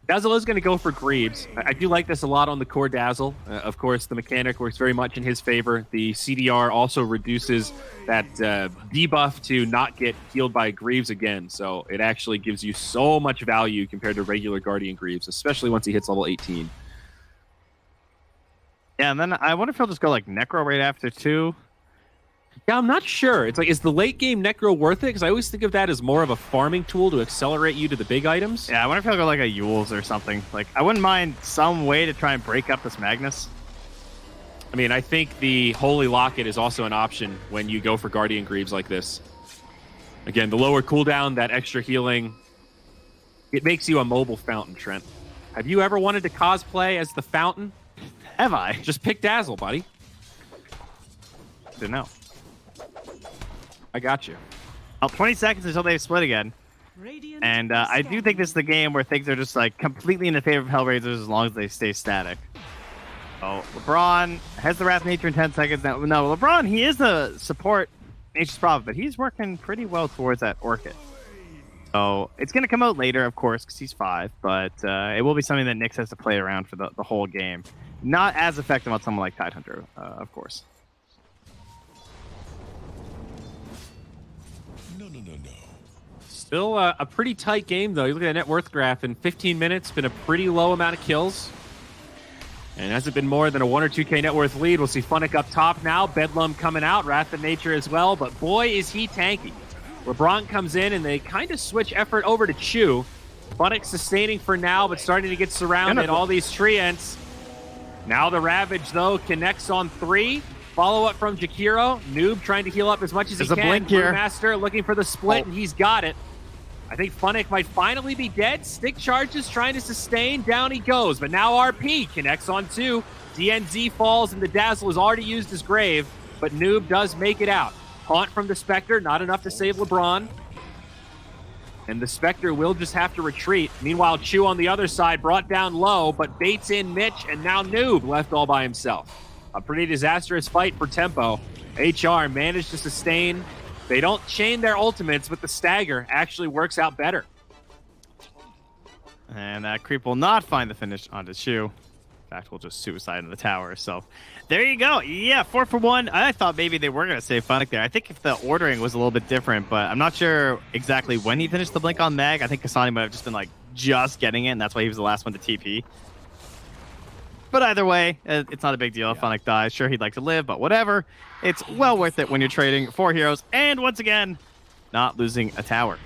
[SPEAKER 4] Dazzle is going to go for Greaves. I do like this a lot on the core Dazzle. Of course, the mechanic works very much in his favor. The CDR also reduces that debuff to not get healed by Greaves again. So it actually gives you so much value compared to regular Guardian Greaves, especially once he hits level 18.
[SPEAKER 5] Yeah, and then I wonder if he'll just go like Necro right after 2.
[SPEAKER 4] Yeah, I'm not sure. It's like, is the late game Necro worth it? Because I always think of that as more of a farming tool to accelerate you to the big items.
[SPEAKER 5] Yeah, I wonder if he'll go like a Yules or something. Like, I wouldn't mind some way to try and break up this Magnus.
[SPEAKER 4] I mean, I think the Holy Locket is also an option when you go for Guardian Greaves like this. Again, the lower cooldown, that extra healing, it makes you a mobile fountain, Trent. Have you ever wanted to cosplay as the fountain?
[SPEAKER 5] Have I?
[SPEAKER 4] Just pick Dazzle, buddy.
[SPEAKER 5] Don't know.
[SPEAKER 4] I got you.
[SPEAKER 5] Oh, 20 seconds until they split again. And I do think this is the game where things are just like completely in the favor of HellRaisers as long as they stay static. Oh, LeBron has the Wrath Nature in 10 seconds. Now, no, LeBron, he is the support Nature's Prophet, but he's working pretty well towards that Orchid. So it's going to come out later, of course, because he's 5, but it will be something that Nyx has to play around for the whole game. Not as effective on someone like Tidehunter, of course.
[SPEAKER 4] Still a pretty tight game, though. You look at the net worth graph, in 15 minutes, been a pretty low amount of kills. And hasn't been more than a 1 or 2K net worth lead. We'll see Funnick up top now. Bedlam coming out. Wrath of Nature as well. But boy, is he tanky. LeBron comes in, and they kind of switch effort over to Chew. Funnick sustaining for now, but starting to get surrounded. All these treants. Now the Ravage, though, connects on 3. Follow-up from Jakiro. Noob trying to heal up as much as he can.
[SPEAKER 5] Blink here.
[SPEAKER 4] Master looking for the split, and he's got it. I think Funnick might finally be dead. Stick charges trying to sustain. Down he goes. But now RP connects on 2. DNZ falls, and the Dazzle is already used as grave. But Noob does make it out. Haunt from the Spectre. Not enough to save LeBron. And the Spectre will just have to retreat. Meanwhile, Chew on the other side brought down low, but baits in Mitch, and now Noob left all by himself. A pretty disastrous fight for Tempo. HR managed to sustain. They don't chain their ultimates, but the stagger actually works out better.
[SPEAKER 5] And that creep will not find the finish onto Chew. In fact, we'll just suicide in the tower. So there you go. Yeah, 4 for 1. I thought maybe they were going to save Funnick there. I think if the ordering was a little bit different, but I'm not sure exactly when he finished the blink on Mag. I think Kasani might have just been like just getting it, and that's why he was the last one to TP. But either way, it's not a big deal if Funnick dies. Sure, he'd like to live, but whatever. It's well worth it when you're trading 4 heroes. And once again, not losing a tower.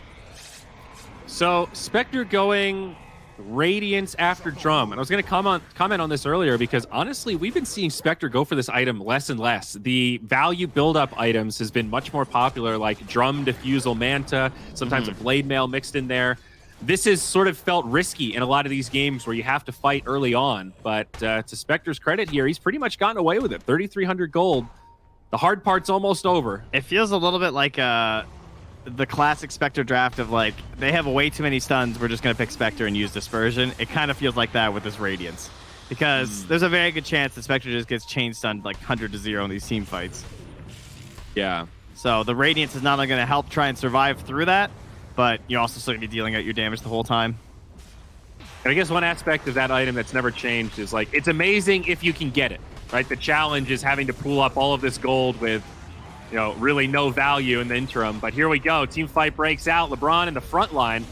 [SPEAKER 4] So, Spectre going Radiance after Drum. And I was going to comment on this earlier because, honestly, we've been seeing Spectre go for this item less and less. The value build-up items has been much more popular, like Drum, Diffusal, Manta, sometimes a Blade Mail mixed in there. This has sort of felt risky in a lot of these games where you have to fight early on. But to Spectre's credit here, he's pretty much gotten away with it. 3,300 gold. The hard part's almost over.
[SPEAKER 5] It feels a little bit like the classic Spectre draft of like, they have way too many stuns, we're just going to pick Spectre and use Dispersion. It kind of feels like that with this Radiance. Because there's a very good chance that Spectre just gets chain stunned like 100-0 in these team fights.
[SPEAKER 4] Yeah.
[SPEAKER 5] So the Radiance is not only going to help try and survive through that, but you're also still going to be dealing out your damage the whole time.
[SPEAKER 4] And I guess one aspect of that item that's never changed is like, it's amazing if you can get it, right? The challenge is having to pool up all of this gold with, you know, really no value in the interim. But here we go. Team fight breaks out. LeBron in the front line.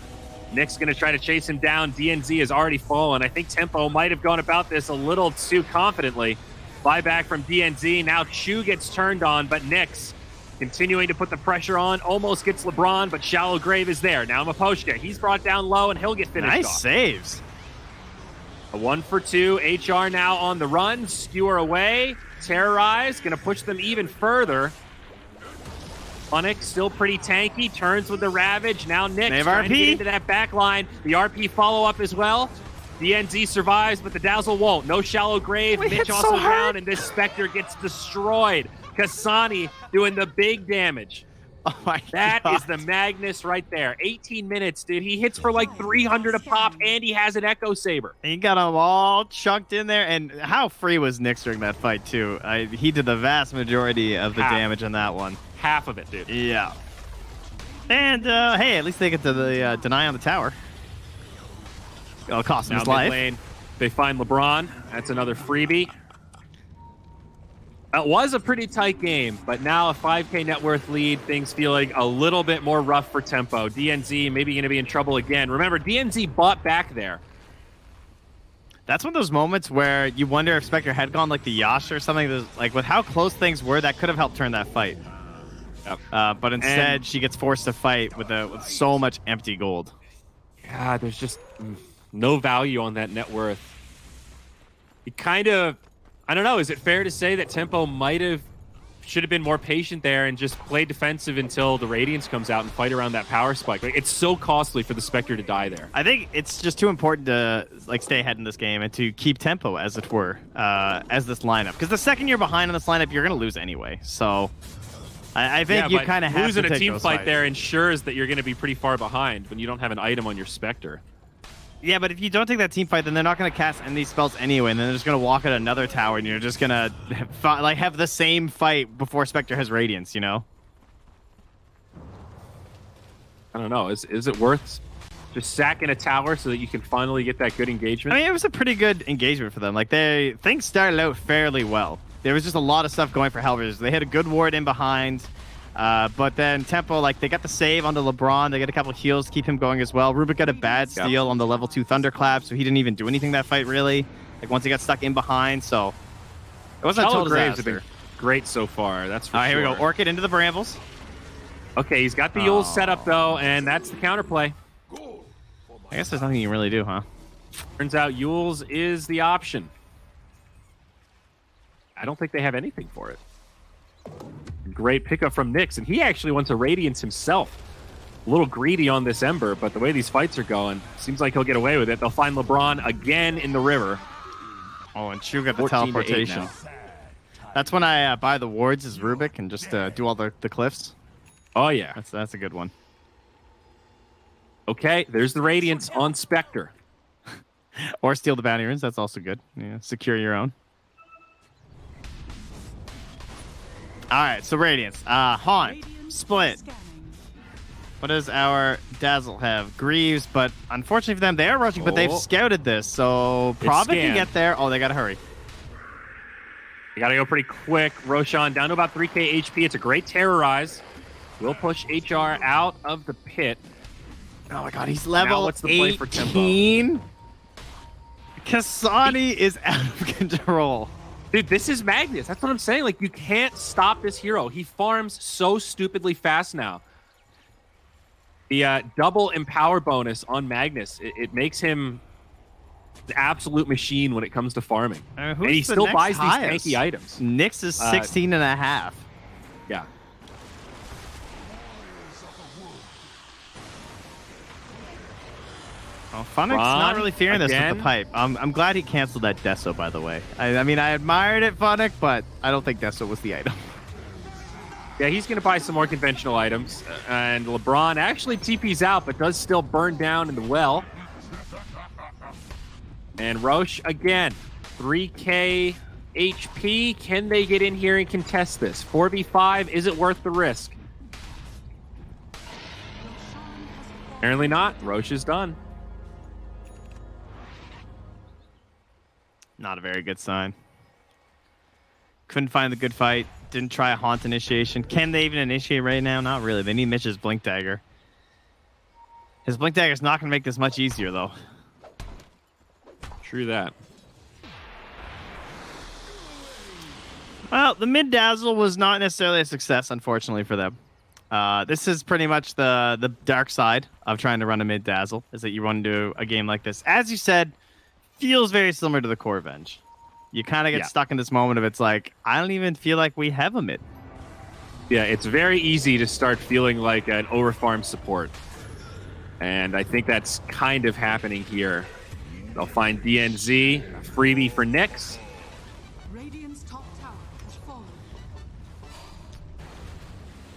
[SPEAKER 4] Nick's going to try to chase him down. DNZ has already fallen. I think Tempo might have gone about this a little too confidently. Buyback from DNZ. Now Chew gets turned on, but Nyx continuing to put the pressure on, almost gets LeBron, but Shallow Grave is there. Now Maposhka, he's brought down low, and he'll get finished off.
[SPEAKER 5] Nice saves.
[SPEAKER 4] A 1 for 2. HR now on the run. Skewer away. Terrorize, going to push them even further. Funnick still pretty tanky. Turns with the Ravage. Now Nick trying to get into that back line. The RP follow-up as well. DNZ survives, but the Dazzle won't. No Shallow Grave. Mitch also down, and this Spectre gets destroyed. Kasani doing the big damage.
[SPEAKER 5] Oh my
[SPEAKER 4] That
[SPEAKER 5] God.
[SPEAKER 4] is the Magnus right there. 18 minutes, dude. He hits for like 300 a pop, and he has an Echo Saber.
[SPEAKER 5] He got them all chunked in there. And how free was Nyx during that fight, too? He did the vast majority of the damage on that one.
[SPEAKER 4] Half of it, dude.
[SPEAKER 5] Yeah. And, hey, at least they get to the deny on the tower. It'll cost him his life.
[SPEAKER 4] Lane, they find LeBron. That's another freebie. That was a pretty tight game, but now a 5K net worth lead, things feeling a little bit more rough for Tempo. DNZ maybe going to be in trouble again. Remember, DNZ bought back there.
[SPEAKER 5] That's one of those moments where you wonder if Spectre had gone like the Yasha or something. Like, with how close things were, that could have helped turn that fight.
[SPEAKER 4] Yep.
[SPEAKER 5] But instead, she gets forced to fight with so much empty gold.
[SPEAKER 4] Yeah, there's just no value on that net worth. It kind of... I don't know. Is it fair to say that Tempo should have been more patient there and just play defensive until the Radiance comes out and fight around that power spike? Like, it's so costly for the Spectre to die there.
[SPEAKER 5] I think it's just too important to like stay ahead in this game and to keep tempo, as it were, as this lineup. Because the second you're behind on this lineup, you're going to lose anyway. So I think you kind of have to
[SPEAKER 4] losing
[SPEAKER 5] take
[SPEAKER 4] a team
[SPEAKER 5] those
[SPEAKER 4] fight
[SPEAKER 5] fights.
[SPEAKER 4] there ensures that you're going to be pretty far behind when you don't have an item on your Spectre.
[SPEAKER 5] Yeah, but if you don't take that team fight, then they're not going to cast any spells anyway, and then they're just going to walk at another tower, and you're just going to like have the same fight before Spectre has Radiance, you know?
[SPEAKER 4] I don't know. Is it worth just sacking a tower so that you can finally get that good engagement?
[SPEAKER 5] I mean, it was a pretty good engagement for them. Like, things started out fairly well. There was just a lot of stuff going for HellRaisers. They had a good ward in behind. But then Tempo, like, they got the save onto LeBron. They got a couple heals to keep him going as well. Rubik got a bad steal on the level 2 Thunderclap, so he didn't even do anything that fight, really. Like, once he got stuck in behind, so it wasn't a total
[SPEAKER 4] Graves have
[SPEAKER 5] disaster.
[SPEAKER 4] been great so far, that's for
[SPEAKER 5] All right,
[SPEAKER 4] sure.
[SPEAKER 5] here we go. Orchid into the Brambles.
[SPEAKER 4] Okay, he's got the Yule set up, though, and that's the counterplay.
[SPEAKER 5] I guess there's nothing you can really do, huh?
[SPEAKER 4] Turns out Yule's is the option. I don't think they have anything for it. Great pickup from Nyx, and he actually wants a Radiance himself. A little greedy on this Ember, but the way these fights are going, seems like he'll get away with it. They'll find LeBron again in the river.
[SPEAKER 5] Oh, and Chu got the
[SPEAKER 4] 14 to 8
[SPEAKER 5] teleportation.
[SPEAKER 4] now.
[SPEAKER 5] That's when I buy the wards as Rubik and just do all the cliffs.
[SPEAKER 4] Oh, yeah.
[SPEAKER 5] That's a good one.
[SPEAKER 4] Okay, there's the Radiance on Spectre.
[SPEAKER 5] Or steal the bounty runes. That's also good. Yeah, secure your own. All right, so Radiance. Haunt. Split. What does our Dazzle have? Greaves, but unfortunately for them, they are rushing, but they've scouted this, so Provic can get there. Oh, they got to hurry.
[SPEAKER 4] You got to go pretty quick. Roshan down to about 3k HP. It's a great terrorize. We'll push HR out of the pit.
[SPEAKER 5] Oh my god, he's level
[SPEAKER 4] what's the play for Tempo?
[SPEAKER 5] 18. Kasani is out of control.
[SPEAKER 4] Dude, this is Magnus. That's what I'm saying. Like, you can't stop this hero. He farms so stupidly fast now. The double empower bonus on Magnus, it makes him an absolute machine when it comes to farming. And he still buys these tanky items.
[SPEAKER 5] Nyx is 16 and a half.
[SPEAKER 4] Yeah.
[SPEAKER 5] Oh, Funnick's not really fearing this with the pipe. I'm glad he canceled that Deso, by the way. I mean, I admired it, Funnick, but I don't think Deso was the item.
[SPEAKER 4] Yeah, he's going to buy some more conventional items. And LeBron actually TP's out, but does still burn down in the well. And Roche, again, 3k HP. Can they get in here and contest this? 4v5, is it worth the risk? Apparently not. Roche is done.
[SPEAKER 5] Not a very good sign. Couldn't find the good fight. Didn't try a Haunt initiation. Can they even initiate right now? Not really. They need Mitch's Blink Dagger. His Blink Dagger's not going to make this much easier, though.
[SPEAKER 4] True that.
[SPEAKER 5] Well, the mid Dazzle was not necessarily a success, unfortunately, for them. This is pretty much the dark side of trying to run a mid Dazzle, is that you run into a game like this. As you said, feels very similar to the Core Revenge. You kind of get stuck in this moment of it's like, I don't even feel like we have a mid.
[SPEAKER 4] Yeah, it's very easy to start feeling like an overfarm support. And I think that's kind of happening here. They'll find DNZ, a freebie for Nyx.
[SPEAKER 6] Radiant's top tower has fallen.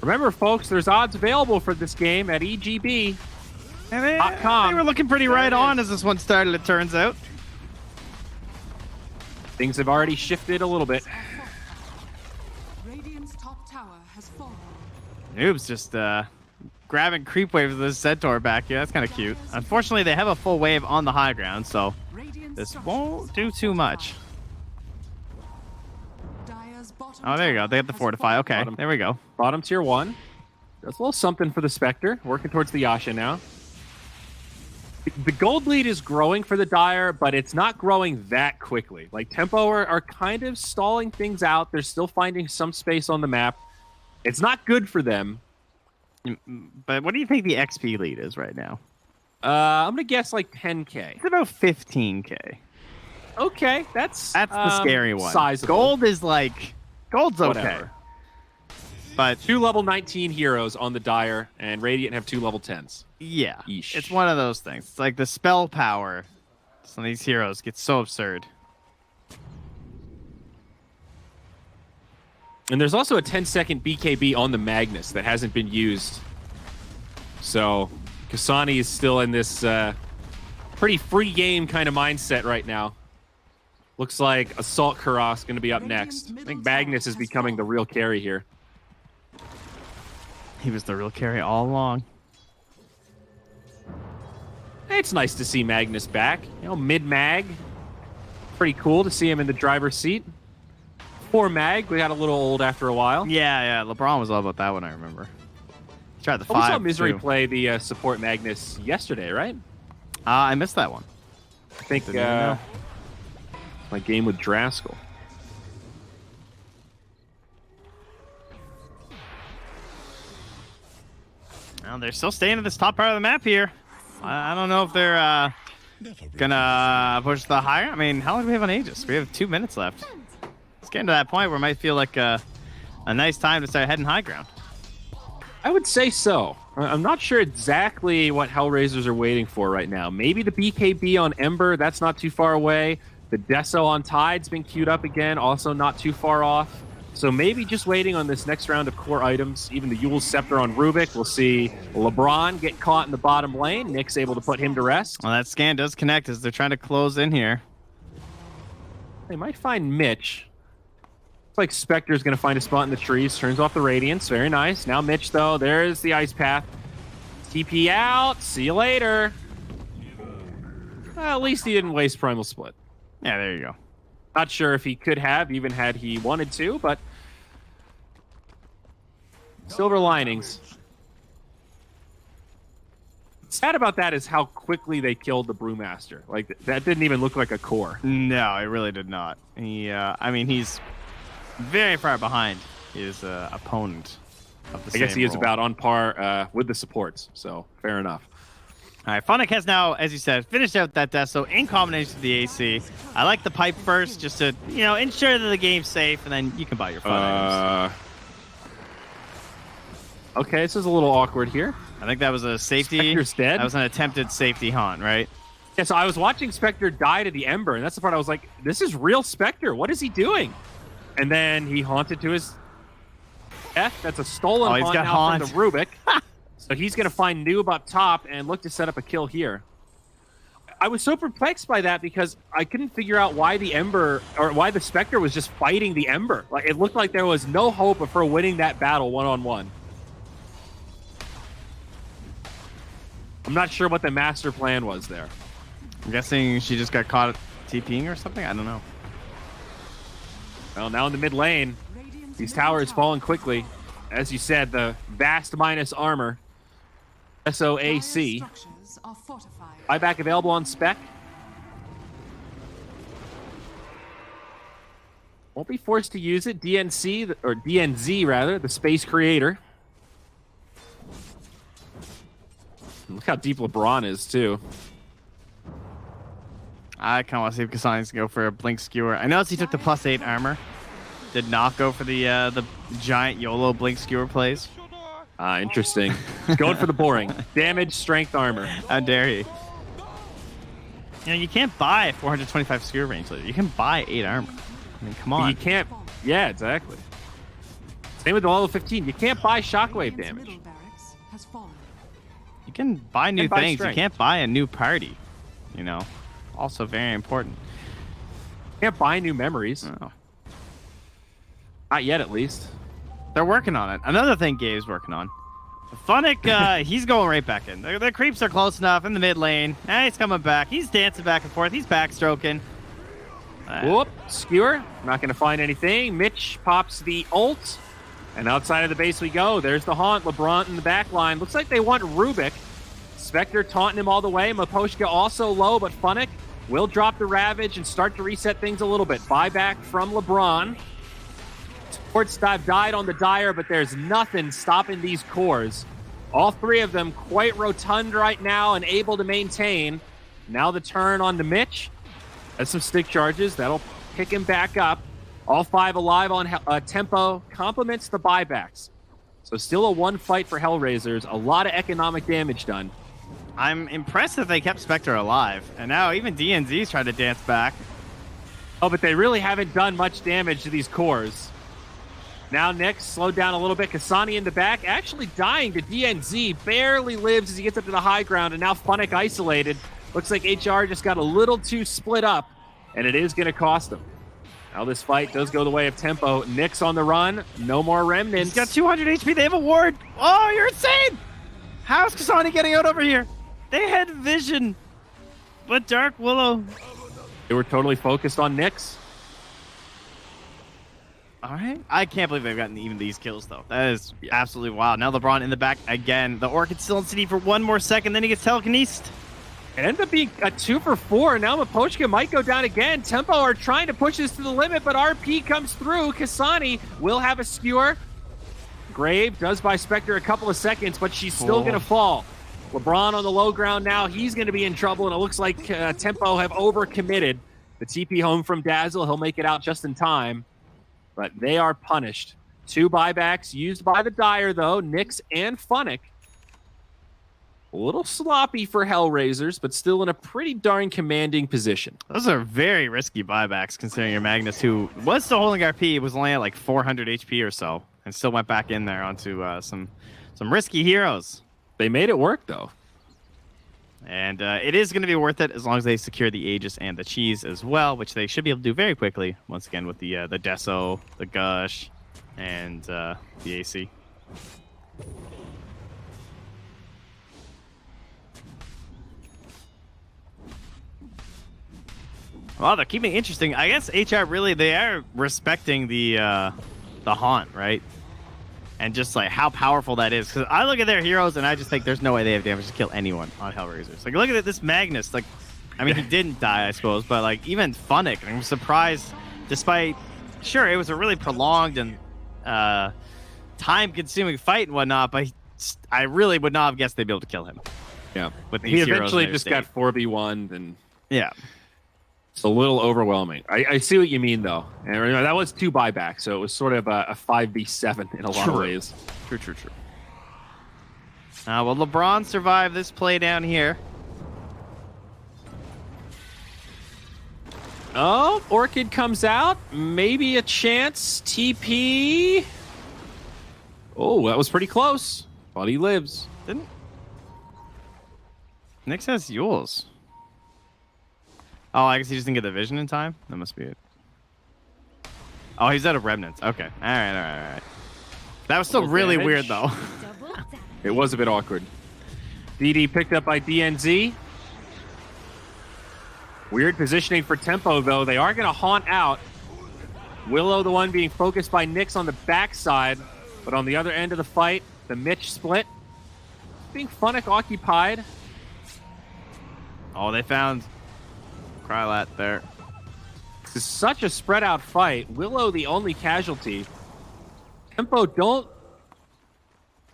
[SPEAKER 4] Remember, folks, there's odds available for this game at EGB.
[SPEAKER 5] They
[SPEAKER 4] .com.
[SPEAKER 5] were looking pretty right on as this one started, it turns out.
[SPEAKER 4] Things have already shifted a little bit.
[SPEAKER 6] Radiant's top tower has fallen.
[SPEAKER 5] Noob's just grabbing creep waves with his Centaur back here. That's kind of cute. Unfortunately, they have a full wave on the high ground, so
[SPEAKER 6] Radiant's
[SPEAKER 5] this
[SPEAKER 6] structures
[SPEAKER 5] won't do too much.
[SPEAKER 6] Dire's bottom
[SPEAKER 5] Oh, there you go. They have the
[SPEAKER 6] tower has
[SPEAKER 5] fortify.
[SPEAKER 6] fallen.
[SPEAKER 5] Okay,
[SPEAKER 4] Bottom.
[SPEAKER 5] there we go.
[SPEAKER 4] Bottom tier 1. That's a little something for the Spectre. Working towards the Yasha now. The gold lead is growing for the Dire, but it's not growing that quickly. Like, Tempo are kind of stalling things out. They're still finding some space on the map. It's not good for them.
[SPEAKER 5] But what do you think the XP lead is right now?
[SPEAKER 4] I'm going to guess like 10K.
[SPEAKER 5] It's about 15K.
[SPEAKER 4] Okay, that's
[SPEAKER 5] the scary one.
[SPEAKER 4] Sizable.
[SPEAKER 5] Gold is like... Gold's okay.
[SPEAKER 4] Whatever.
[SPEAKER 5] But
[SPEAKER 4] 2 level 19 heroes on the Dire, and Radiant have 2 level 10s.
[SPEAKER 5] yeah,
[SPEAKER 4] Yeesh.
[SPEAKER 5] it's one of those things. It's like the spell power. Some of these heroes get so absurd.
[SPEAKER 4] And there's also a 10-second BKB on the Magnus that hasn't been used. So Kasani is still in this pretty free game kind of mindset right now. Looks like Assault Kuros going to be up next. I think Magnus is becoming the real carry here.
[SPEAKER 5] He was the real carry all along.
[SPEAKER 4] It's nice to see Magnus back. You know, mid-mag. Pretty cool to see him in the driver's seat. 4-mag, we got a little old after a while.
[SPEAKER 5] Yeah. LeBron was all about that one, I remember. He tried the 5.
[SPEAKER 4] We saw Misery
[SPEAKER 5] too.
[SPEAKER 4] play the support Magnus yesterday, right?
[SPEAKER 5] I missed that one.
[SPEAKER 4] I think
[SPEAKER 5] Didn't even know.
[SPEAKER 4] my game with Draskell.
[SPEAKER 5] Well, they're still staying at this top part of the map here. I don't know if they're gonna push the higher. I mean, how long do we have on Aegis? We have 2 minutes left. It's getting to that point where it might feel like a nice time to start heading high ground.
[SPEAKER 4] I would say so. I'm not sure exactly what HellRaisers are waiting for right now. Maybe the BKB on Ember, that's not too far away. The Deso on Tide's been queued up again, also not too far off. So maybe just waiting on this next round of core items. Even the Yule's Scepter on Rubik. We'll see LeBron get caught in the bottom lane. Nick's able to put him to rest.
[SPEAKER 5] Well, that scan does connect as they're trying to close in here.
[SPEAKER 4] They might find Mitch. Looks like Spectre's going to find a spot in the trees. Turns off the Radiance. Very nice. Now Mitch, though. There's the Ice Path. TP out. See you later. Well, at least he didn't waste Primal Split.
[SPEAKER 5] Yeah, there you go.
[SPEAKER 4] Not sure if he could have, even had he wanted to, but silver linings. Sad about that is how quickly they killed the Brewmaster. Like, that didn't even look like a core.
[SPEAKER 5] No, it really did not. I mean, he's very far behind his opponent of the
[SPEAKER 4] I guess
[SPEAKER 5] same
[SPEAKER 4] he is
[SPEAKER 5] role.
[SPEAKER 4] about on par with the supports, so fair enough.
[SPEAKER 5] All right, Phonic has now, as you said, finished out that Deso in combination with the AC. I like the pipe first, just to, ensure that the game's safe, and then you can buy your fun items.
[SPEAKER 4] Okay, this is a little awkward here.
[SPEAKER 5] I think that was a safety.
[SPEAKER 4] Spectre's dead.
[SPEAKER 5] That was an attempted safety haunt, right?
[SPEAKER 4] Yeah, so I was watching Spectre die to the Ember, and that's the part I was like, this is real Spectre. What is he doing? And then he haunted to his death. That's a stolen
[SPEAKER 5] he's
[SPEAKER 4] haunt
[SPEAKER 5] got
[SPEAKER 4] now
[SPEAKER 5] haunt.
[SPEAKER 4] from the Rubik. So he's going to find Noob up top and look to set up a kill here. I was so perplexed by that because I couldn't figure out why the Ember, or why the Spectre was just fighting the Ember. Like, it looked like there was no hope of her winning that battle one-on-one. I'm not sure what the master plan was there.
[SPEAKER 5] I'm guessing she just got caught TPing or something? I don't know.
[SPEAKER 4] Well, now in the mid lane, these towers falling quickly. As you said, the vast minus armor. SOAC.
[SPEAKER 6] Structures are fortified.
[SPEAKER 4] Buyback available on spec. Won't be forced to use it. DNC, or DNZ rather, the space creator. Look how deep LeBron is, too.
[SPEAKER 5] I kind of want to see if Kasani's go for a blink skewer. I noticed he took the +8 armor. Did not go for the giant YOLO blink skewer plays.
[SPEAKER 4] Interesting. Going for the boring. Damage, strength, armor.
[SPEAKER 5] How dare he? You can't buy 425 skewer range later. You can buy 8 armor. I mean, come on.
[SPEAKER 4] You can't. Yeah, exactly. Same with the level 15. You can't buy shockwave
[SPEAKER 6] Radiant's
[SPEAKER 4] damage.
[SPEAKER 6] middle barracks has fallen.
[SPEAKER 5] You can buy new
[SPEAKER 4] buy
[SPEAKER 5] things.
[SPEAKER 4] strength.
[SPEAKER 5] You can't buy a new party. You know, also very important.
[SPEAKER 4] You can't buy new memories.
[SPEAKER 5] Oh.
[SPEAKER 4] Not yet, at least.
[SPEAKER 5] They're working on it. Another thing Gabe's working on. Funnick, he's going right back in. The creeps are close enough in the mid lane. He's coming back. He's dancing back and forth. He's backstroking.
[SPEAKER 4] Whoop, skewer. Not going to find anything. Mitch pops the ult. And outside of the base we go. There's the haunt. LeBron in the back line. Looks like they want Rubik. Spectre taunting him all the way. Maposhka also low, but Funnick will drop the Ravage and start to reset things a little bit. Buyback from LeBron. Sports dive died on the Dire, but there's nothing stopping these cores. All three of them quite rotund right now and able to maintain. Now the turn on to Mitch. Has some stick charges. That'll pick him back up. All five alive on tempo. Complements the buybacks. So still a one fight for HellRaisers. A lot of economic damage done.
[SPEAKER 5] I'm impressed that they kept Spectre alive. And now even DNZ's trying to dance back.
[SPEAKER 4] Oh, but they really haven't done much damage to these cores. Now Nick slowed down a little bit. Kasani in the back, actually dying to DNZ. Barely lives as he gets up to the high ground, and now Funnick isolated. Looks like HR just got a little too split up, and it is going to cost him. Now this fight does go the way of tempo. Nick's on the run. No more remnants.
[SPEAKER 5] He's got 200 HP. They have a ward. Oh, you're insane! How's Kasani getting out over here? They had vision. But Dark Willow.
[SPEAKER 4] They were totally focused on Nick's.
[SPEAKER 5] All right. I can't believe they've gotten even these kills, though. That is absolutely wild. Now LeBron in the back again. The Orchid's still in city for one more second, then he gets telekinesed.
[SPEAKER 4] It ended up being a 2 for 4. Now Mapochka might go down again. Tempo are trying to push this to the limit, but RP comes through. Kasani will have a skewer. Grave does buy Spectre a couple of seconds, but she's still going to fall. LeBron on the low ground now. He's going to be in trouble, and it looks like Tempo have overcommitted. The TP home from Dazzle. He'll make it out just in time. But they are punished. 2 buybacks used by the Dire, though. Nyx and Funnick. A little sloppy for HellRaisers, but still in a pretty darn commanding position.
[SPEAKER 5] Those are very risky buybacks, considering your Magnus, who was still holding RP, was only at like 400 HP or so, and still went back in there onto some risky heroes.
[SPEAKER 4] They made it work, though.
[SPEAKER 5] And it is going to be worth it as long as they secure the Aegis and the Cheese as well, which they should be able to do very quickly, once again, with the Deso, the Gush, and the AC. Well, they're keeping it interesting. I guess HR really, they are respecting the Haunt, right? And just like how powerful that is. Because I look at their heroes and I just think there's no way they have damage to kill anyone on HellRaisers. Like, look at this Magnus. Like, I mean, he didn't die, I suppose, but like even Funnick, I'm surprised, despite, sure, it was a really prolonged and time-consuming fight and whatnot, but I really would not have guessed they'd be able to kill him.
[SPEAKER 4] Yeah,
[SPEAKER 5] with
[SPEAKER 4] he eventually just got 4v1'd and
[SPEAKER 5] yeah.
[SPEAKER 4] It's a little overwhelming. I see what you mean, though. And remember, that was 2 buybacks, so it was sort of a 5v7 in a lot of ways.
[SPEAKER 5] True. Well, LeBron survived this play down here.
[SPEAKER 4] Oh, Orchid comes out. Maybe a chance. TP. Oh, that was pretty close. But he lives.
[SPEAKER 5] Didn't... Nyx has Yules. Oh, I guess he just didn't get the vision in time? That must be it. Oh, he's out of remnants. Okay. All right. That was still really weird, though.
[SPEAKER 4] It was a bit awkward. DD picked up by DNZ. Weird positioning for Tempo, though. They are going to haunt out. Willow, the one being focused by Nyx on the backside. But on the other end of the fight, the Mitch split. Being Funnick occupied.
[SPEAKER 5] Oh, they found Krylat there.
[SPEAKER 4] This is such a spread out fight. Willow the only casualty. Tempo don't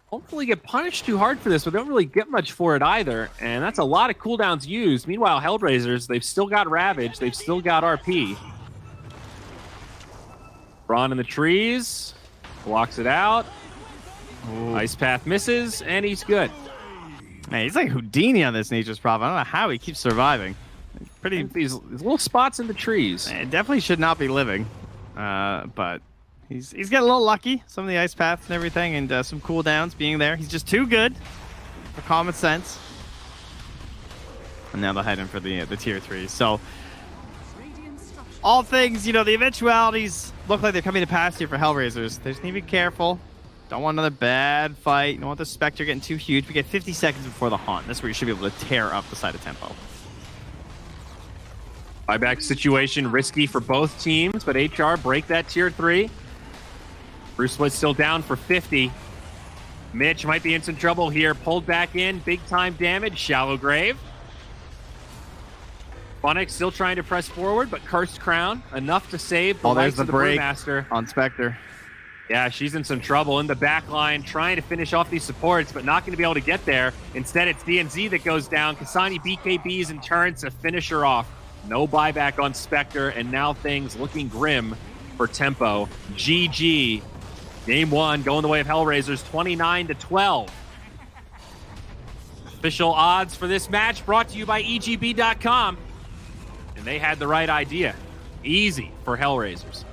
[SPEAKER 4] hopefully get punished too hard for this, but they don't really get much for it either. And that's a lot of cooldowns used. Meanwhile, HellRaisers, they've still got Ravage. They've still got RP. Braun in the trees. Blocks it out. Ooh. Ice Path misses, and he's good.
[SPEAKER 5] Man, he's like Houdini on this Nature's Prophet. I don't know how he keeps surviving. Pretty
[SPEAKER 4] these little spots in the trees.
[SPEAKER 5] It definitely should not be living, but He's getting a little lucky. Some of the ice paths and everything, and some cooldowns being there. He's just too good for common sense. And now they'll head in for the tier 3. So all things, the eventualities look like they're coming to pass here for HellRaisers. They just need to be careful. Don't want another bad fight. Don't want the Spectre getting too huge. We get 50 seconds before the Haunt. That's where you should be able to tear up the side of tempo.
[SPEAKER 4] Buyback situation risky for both teams, but HR break that tier 3. Bruce was still down for 50. Mitch might be in some trouble here. Pulled back in. Big time damage. Shallow grave. Phonics still trying to press forward, but Cursed Crown enough to save the lives of the Brewmaster.
[SPEAKER 5] On Spectre.
[SPEAKER 4] Yeah, she's in some trouble in the back line, trying to finish off these supports, but not going to be able to get there. Instead, it's DNZ that goes down. Kasani BKBs in turn to finish her off. No buyback on Spectre, and now things looking grim for Tempo. GG. Game 1 going the way of HellRaisers, 29-12. Official odds for this match brought to you by EGB.com. And they had the right idea. Easy for HellRaisers.